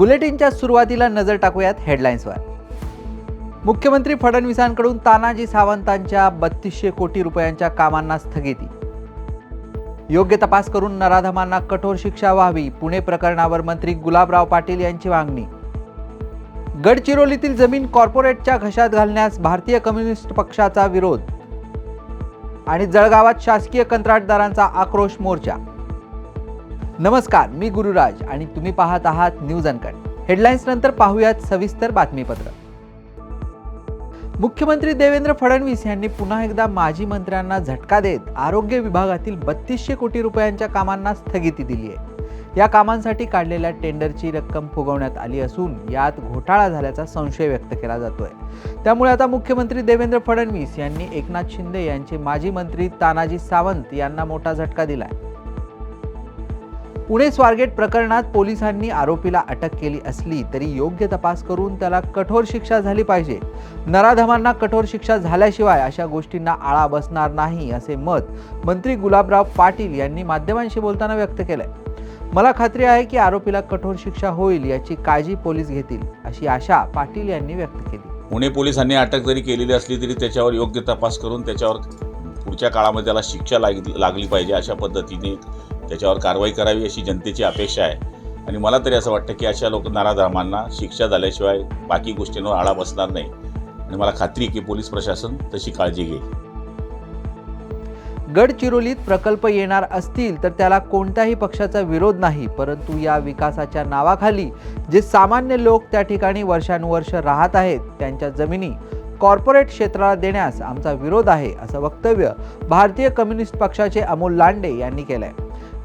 बुलेटिनच्या सुरुवातीला नजर टाकूयात हेडलाईन्सवर। मुख्यमंत्री फडणवीसांकडून तानाजी सावंतांच्या 3200 कोटी रुपयांच्या कामांना स्थगिती। योग्य तपास करून नराधमांना कठोर शिक्षा व्हावी, पुणे प्रकरणावर मंत्री गुलाबराव पाटील यांची मागणी। गडचिरोलीतील जमीन कॉर्पोरेटच्या घशात घालण्यास भारतीय कम्युनिस्ट पक्षाचा विरोध आणि जळगावात शासकीय कंत्राटदारांचा आक्रोश मोर्चा। नमस्कार, मी गुरुराज आणि तुम्ही पाहत आहात न्यूज अनकट। हेडलाईन्स नंतर पाहूयात सविस्तर बातमीपत्र। मुख्यमंत्री देवेंद्र फडणवीस यांनी पुन्हा एकदा माजी मंत्र्यांना झटका देत आरोग्य विभागातील 3200 कोटी रुपयांच्या कामांना स्थगिती दिली आहे। या कामांसाठी काढलेल्या टेंडरची रक्कम फुगवण्यात आली असून यात घोटाळा झाल्याचा संशय व्यक्त केला जातोय। त्यामुळे आता मुख्यमंत्री देवेंद्र फडणवीस यांनी एकनाथ शिंदे यांचे माजी मंत्री तानाजी सावंत यांना मोठा झटका दिलाय। पुणे स्वारगेट प्रकरणात पोलिसांनी आरोपीला अटक केली असली तरी योग्य तपास करून त्याला कठोर शिक्षा झाली पाहिजे। नराधमांना कठोर शिक्षा झाल्याशिवाय अशा गोष्टींना आळा बसणार नाही, असे मत मंत्री गुलाबराव पाटील यांनी माध्यमांशी बोलताना व्यक्त केलंय। मला खात्री आहे की आरोपीला कठोर शिक्षा होईल याची काळजी पोलीस घेतील, अशी आशा पाटील यांनी व्यक्त केली। पुणे पोलिसांनी अटक जरी केलेली असली तरी त्याच्यावर योग्य तपास करून त्याच्यावर पुढच्या काळामध्ये त्याला शिक्षा लागली पाहिजे, अशा पद्धतीने त्याच्यावर कारवाई करावी अशी जनतेची अपेक्षा आहे। आणि मला तरी असं वाटतं की अशा नराधमांना शिक्षा झाल्याशिवाय बाकी गोष्टींवर आळा बसणार नाही आणि मला खात्री आहे की पोलीस प्रशासन तशी काळजी घेईल। गडचिरोलीत प्रकल्प येणार असतील तर त्याला कोणत्याही पक्षाचा विरोध नाही, परंतु या विकासाच्या नावाखाली जे सामान्य लोक त्या ठिकाणी वर्षानुवर्ष राहत आहेत त्यांच्या जमिनी कॉर्पोरेट क्षेत्राला देण्यास आमचा विरोध आहे, असं वक्तव्य भारतीय कम्युनिस्ट पक्षाचे अमोल लांडे यांनी केलंय।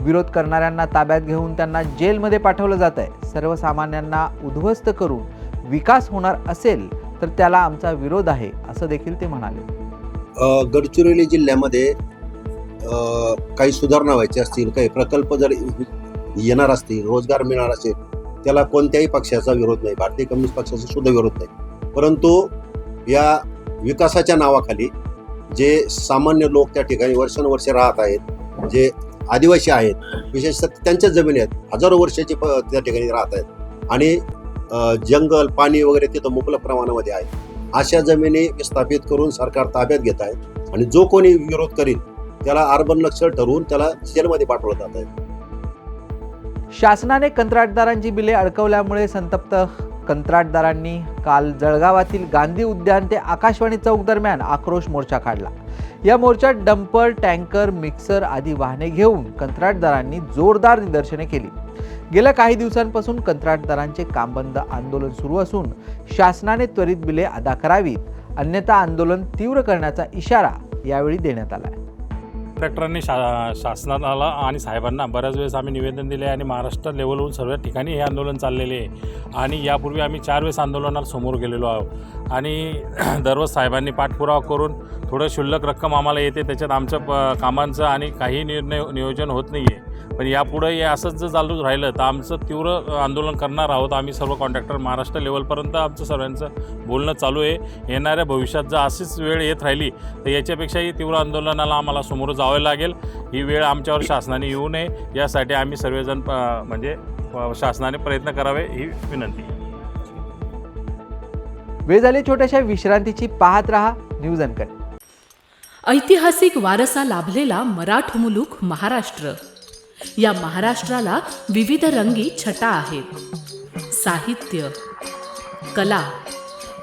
विरोध करणाऱ्यांना ताब्यात घेऊन त्यांना जेलमध्ये पाठवलं जात आहे। सर्वसामान्यांना उद्ध्वस्त करून विकास होणार असेल तर त्याला आमचा विरोध आहे, असं देखील ते म्हणाले। गडचिरोली जिल्ह्यामध्ये काही सुधारणा व्हायच्या असतील, काही प्रकल्प जर येणार असतील, रोजगार मिळणार असेल, त्याला कोणत्याही पक्षाचा विरोध नाही, भारतीय कम्युनिस्ट पक्षाचा सुद्धा विरोध नाही। परंतु या विकासाच्या नावाखाली जे सामान्य लोक त्या ठिकाणी वर्षानुवर्षे राहत आहेत, जे आदिवासी आहेत, विशेषतः त्यांच्या जमिनी आहेत, हजारो वर्षाची त्या ठिकाणी राहत आहेत आणि जंगल पाणी वगैरे तिथं मुबलक प्रमाणामध्ये आहे। अशा जमिनी विस्थापित करून सरकार ताब्यात घेत आहे आणि जो कोणी विरोध करील त्याला अर्बन नक्षल ठरवून त्याला जेलमध्ये पाठवलं जात आहे। शासनाने कंत्राटदारांची बिले अडकवल्यामुळे संतप्त कंत्राटदारांनी काल जळगावातील गांधी उद्यान ते आकाशवाणी चौक दरम्यान आक्रोश मोर्चा काढला। या मोर्चात डंपर, टँकर, मिक्सर आदी वाहने घेऊन कंत्राटदारांनी जोरदार निदर्शने केली। गेल्या काही दिवसांपासून कंत्राटदारांचे कामबंद आंदोलन सुरू असून शासनाने त्वरित बिले अदा करावीत, अन्यथा आंदोलन तीव्र करण्याचा इशारा यावेळी देण्यात आला आहे। कलेक्टरांनी शासनाला आणि साहेबांना बऱ्याच वेळेस आम्ही निवेदन दिले आणि महाराष्ट्र लेवलवरून सर्व ठिकाणी हे आंदोलन चाललेले आहे आणि यापूर्वी आम्ही 4 वेळेस आंदोलनाला समोर गेलेलो आहोत आणि दररोज साहेबांनी पाठपुरावा करून थोडं क्षुल्लक रक्कम आम्हाला येते, त्याच्यात आमचं कामांचं आणि काही नियोजन होत नाही आहे। पण यापुढे हे असंच जर चालू राहिलं तर आमचं तीव्र आंदोलन करणार आहोत। आम्ही सर्व कॉन्ट्रॅक्टर महाराष्ट्र लेवलपर्यंत आमचं सर्वांचं बोलणं चालू आहे। येणाऱ्या भविष्यात जर अशीच वेळ येत राहिली तर याच्यापेक्षाही तीव्र आंदोलनाला आम्हाला समोर जावे लागेल। ही वेळ आमच्यावर शासनाने येऊ नये यासाठी आम्ही सर्वजण म्हणजे शासनाने प्रयत्न करावे ही विनंती। वेळ झाली छोट्याशा विश्रांतीची, पाहत रहा न्यूज अनकट। ऐतिहासिक वारसा लाभलेला मराठ मुलूक महाराष्ट्र। या महाराष्ट्राला विविध रंगी छटा आहेत। साहित्य, कला,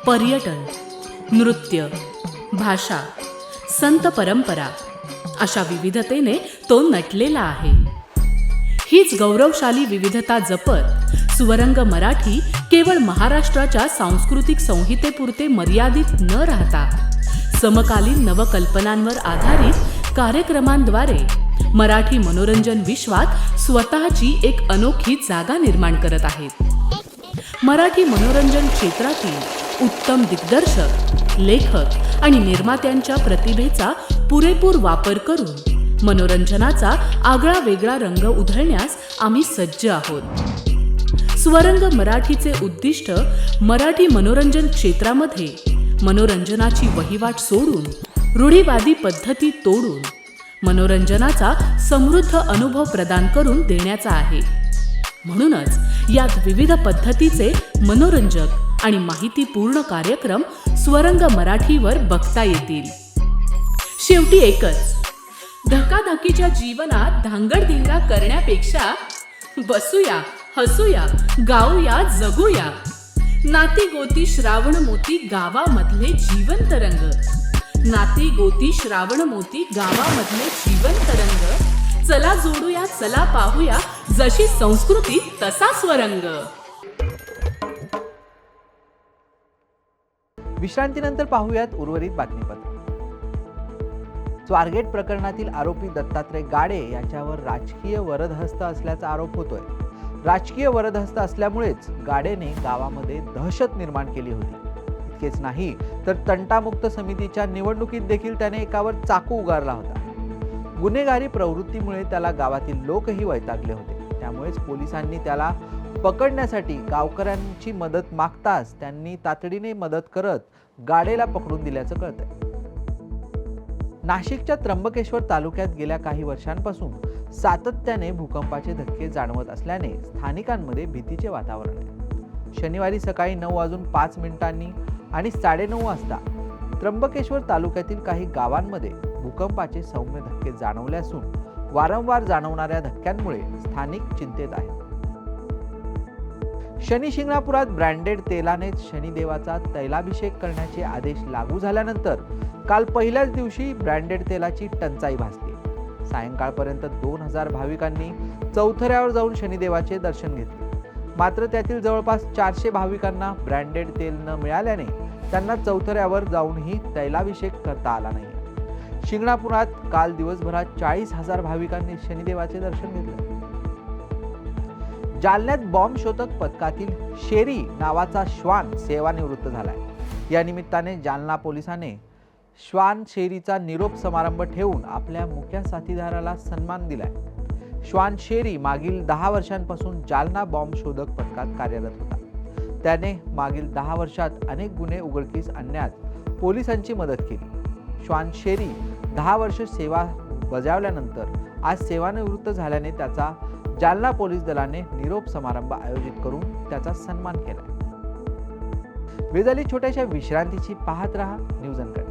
पर्यटन, नृत्य, भाषा, संत परंपरा अशा विविधतेने तो नटलेला आहे। हीच गौरवशाली विविधता जपत सुवरंग मराठी केवळ महाराष्ट्राच्या सांस्कृतिक संहितेपुरते मर्यादित न राहता समकालीन नवकल्पनांवर आधारित कार्यक्रमांद्वारे मराठी मनोरंजन विश्वात स्वतःची एक अनोखी जागा निर्माण करत आहेत। मराठी मनोरंजन क्षेत्रातील उत्तम दिग्दर्शक, लेखक आणि निर्मात्यांच्या प्रतिभेचा पुरेपूर वापर करून मनोरंजनाचा आगळा वेगळा रंग उधळण्यास आम्ही सज्ज आहोत। स्वरंग मराठीचे उद्दिष्ट मराठी मनोरंजन क्षेत्रामध्ये मनोरंजनाची वहिवाट सोडून, रूढीवादी पद्धती तोडून मनोरंजनाचा समृद्ध अनुभव प्रदान करून देण्याचा आहे। म्हणूनच यात विविध पद्धतीचे मनोरंजक आणि माहितीपूर्ण कार्यक्रम स्वरंग मराठीवर बघता येतील. शेवटी एकच, धकाधकीच्या जीवनात धांगडधिंगा करण्यापेक्षा बसूया, हसूया, गाऊया, जगूया. नाती गोती श्रावण मोती गावामधले जीवंत रंग. नाती गोती श्रावण मोती गावामधले जीवंत रंग. चला जोडूया, चला पाहूया, जशी संस्कृती तसा स्वरंग. विश्रांतीनंतर पाहूयात उर्वरित बातमीपत्र. स्वारगेट प्रकरणातील आरोपी दत्तात्रय गाडे याच्यावर राजकीय वरदहस्त असल्याचा आरोप होतोय. राजकीय वरदहस्त असल्यामुळेच गाडेने गावामध्ये दहशत निर्माण केली होती. इतकेच नाही तर तंटामुक्त समितीच्या निवडणुकीत देखील त्याने एकावर चाकू उगारला होता. गुन्हेगारी प्रवृत्तीमुळे त्याला गावातील लोकही वैतागले होते. त्यामुळेच पोलिसांनी त्याला पकडण्यासाठी गावकऱ्यांची मदत मागताच त्यांनी तातडीने मदत करत गाडेला पकडून दिल्याचं कळतंय. नाशिकच्या त्र्यंबकेश्वर तालुक्यात गेल्या काही वर्षांपासून सातत्याने भूकंपाचे धक्के जाणवत असल्याने स्थानिकांमध्ये भीतीचे वातावरण आहे. शनिवारी सकाळी 9:05 आणि 9:30 वाजता त्र्यंबकेश्वर तालुक्यातील काही गावांमध्ये भूकंपाचे सौम्य धक्के जाणवले असून वारंवार जाणवणाऱ्या धक्क्यांमुळे स्थानिक चिंतेत आहेत. शनी शिंगणापुरात ब्रँडेड तेलाने शनिदेवाचा तैलाभिषेक करण्याचे आदेश लागू झाल्यानंतर काल पहिल्याच दिवशी ब्रँडेड तेलाची टंचाई भासली. सायंकाळपर्यंत 2000 भाविकांनी चौथऱ्यावर जाऊन शनिदेवाचे दर्शन घेतले. मात्र त्यातील जवळपास 400 भाविकांना ब्रँडेड तेल न मिळाल्याने त्यांना चौथऱ्यावर जाऊनही तैलाभिषेक करता आला नाही. शिंगणापुरात काल दिवसभरात 40,000 भाविकांनी शनिदेवाचे दर्शन घेतले. जालन्यात बॉम्ब शोधक पथकातील शेरी नावाचा श्वान सेवानिवृत्त झालाय. या निमित्ताने जालना पोलिसांनी श्वान शेरीचा निरोप समारंभ ठेवून आपल्या मुख्य साथीदाराला सन्मान दिलाय. श्वान शेरी मागील 10 वर्षांपासून जालना बॉम्ब शोधक पथकात कार्यरत होता. त्याने मागील 10 वर्षात अनेक गुन्हे उघडकीस आणण्यात पोलिसांची मदत केली. श्वान शेरी 10 वर्ष सेवा बजावल्यानंतर आज सेवानिवृत्त झाल्याने त्याचा जालना पोलीस दलाने निरोप समारंभ आयोजित करून त्याचा सन्मान केला. वेळ झाली छोट्याशा विश्रांतीची. पाहत रहा न्यूज अनकट.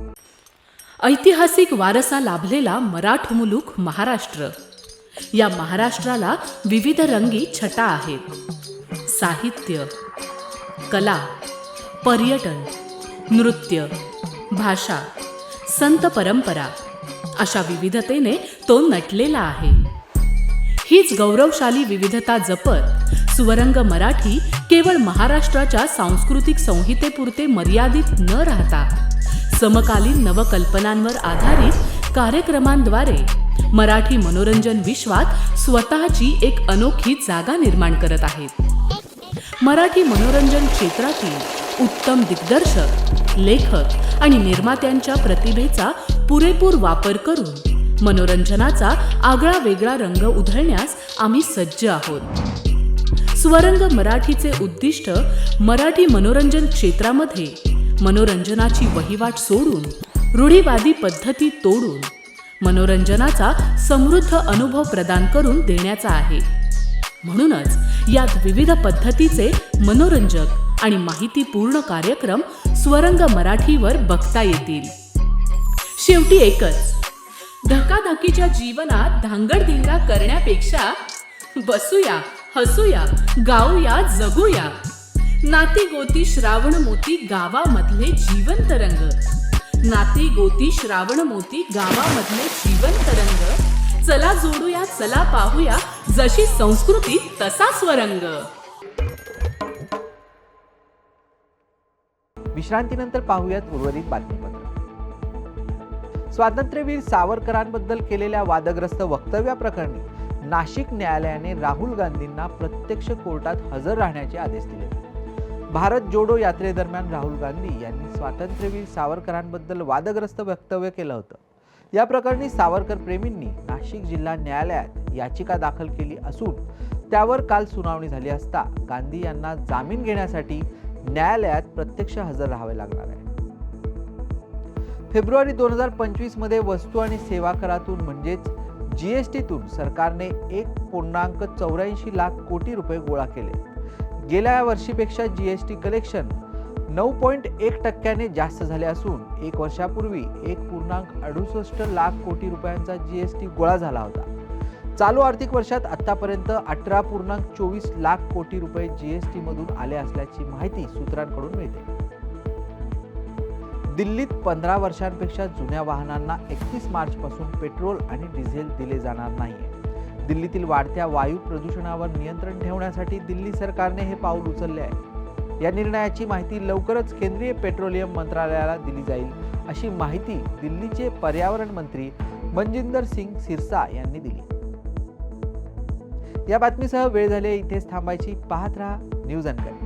ऐतिहासिक वारसा लाभलेला मराठ मुलूक महाराष्ट्र. या महाराष्ट्राला विविध रंगी छटा आहेत. साहित्य, कला, पर्यटन, नृत्य, भाषा, संत परंपरा अशा विविधतेने तो नटलेला आहे. हीच गौरवशाली विविधता जपत स्वरंग मराठी केवळ महाराष्ट्राच्या सांस्कृतिक संहितेपुरते मर्यादित न राहता समकालीन नवकल्पनांवर आधारित कार्यक्रमांद्वारे मराठी मनोरंजन विश्वात स्वतःची एक अनोखी जागा निर्माण करत आहेत. मराठी मनोरंजन क्षेत्रातील उत्तम दिग्दर्शक, लेखक आणि निर्मात्यांच्या प्रतिभेचा पुरेपूर वापर करून मनोरंजनाचा आगळा वेगळा रंग उधळण्यास आम्ही सज्ज आहोत. स्वरंग मराठीचे उद्दिष्ट मराठी मनोरंजन क्षेत्रामध्ये मनोरंजनाची वहिवाट सोडून, रूढीवादी पद्धती तोडून मनोरंजनाचा समृद्ध अनुभव प्रदान करून देण्याचा आहे. म्हणूनच यात विविध पद्धतीचे मनोरंजक आणि माहितीपूर्ण कार्यक्रम स्वरंग मराठीवर बघता येतील. शेवटी एकच, धकाधकीच्या जीवनात धांगडधिंगा करण्यापेक्षा बसूया, हसूया, गाऊया, जगूया. नाती गोती श्रावण मोती गावामधले जीवंत रंग. नाती गोती श्रावण मोती गावामधले जीवंत रंग. चला जोडूया, चला पाहूया, जशी संस्कृती तसा स्वरंग. विश्रांतीनंतर पाहूयात उर्वरित बातमीपत्र. स्वातंत्र्यवीर सावरकरांबद्दल केलेल्या वादग्रस्त वक्तव्याप्रकरणी नाशिक न्यायालयाने राहुल गांधींना प्रत्यक्ष कोर्टात हजर राहण्याचे आदेश दिले. भारत जोडो यात्रेदरम्यान राहुल गांधी यांनी स्वातंत्र्यवीर सावरकरांबद्दल वादग्रस्त वक्तव्य केलं होतं. या प्रकरणी सावरकर प्रेमींनी नाशिक जिल्हा न्यायालयात याचिका दाखल केली असून त्यावर काल सुनावणी झाली असता गांधी यांना जामीन घेण्यासाठी न्यायालयात प्रत्यक्ष हजर राहावे लागणार आहे. फेब्रुवारी 2025 मध्ये वस्तू आणि सेवा करातून म्हणजेच जीएसटीतून सरकारने 1.84 लाख कोटी रुपये गोळा केले. गेल्या वर्षीपेक्षा जीएसटी कलेक्शन 9.1% जास्त झाले असून 1 वर्षापूर्वी 1.68 लाख कोटी रुपयांचा जीएसटी गोळा झाला होता. चालू आर्थिक वर्षात आतापर्यंत 18.24 लाख कोटी रुपये जीएसटी मधून आले असल्याची माहिती सूत्रांकडून मिळते. दिल्लीत 15 वर्षांपेक्षा जुन्या वाहनांना 31 मार्च पासून पेट्रोल आणि डिझेल दिले जाणार नाहीये. दिल्लीतील वाढत्या वायू प्रदूषणावर नियंत्रण ठेवण्यासाठी दिल्ली सरकारने हे पाऊल उचलले आहे. या निर्णयाची माहिती लवकरच केंद्रीय पेट्रोलियम मंत्रालयाला दिली जाईल, अशी माहिती दिल्लीचे पर्यावरण मंत्री मनजिंदर सिंग सिरसा यांनी दिली. या बातमीसह वेळ झाली इथेच थांबायची. पाहत रहा न्यूज अनकट.